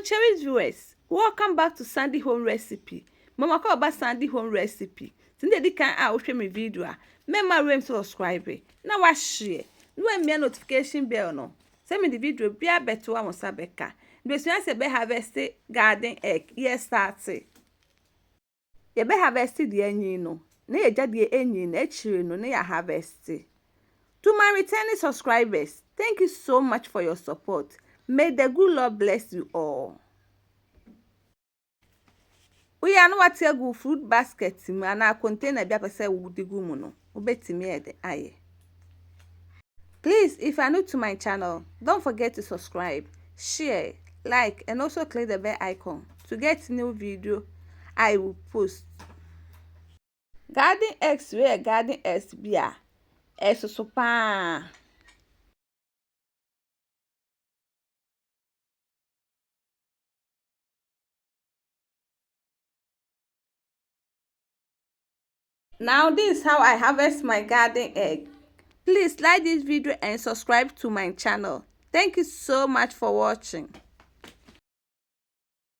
cherished viewers, welcome back to Sandy Home Recipe. Mama call about Sandy Home Recipe. Today di kan a watch my video a memma rem subscribe. Na wa share. No me notification bell no. Send me the video bia beto wa mosabeka. Do you say be harvest garden egg year start. Ye be harvest the enyi no. Na ye jade enyi na echire no na ya harvest. To my returning subscribers, thank you so much for your support. May the good Lord bless you all. We are not go fruit basket and our container be apese wudi gumu no. Obetimi e de aye. Please, if you are new to my channel, don't forget to subscribe, share, like, and also click the bell icon to get new video I will post. Garden eggs where garden eggs be a super. Now this is how I harvest my garden egg. Please like this video and subscribe to my channel. Thank you so much for watching.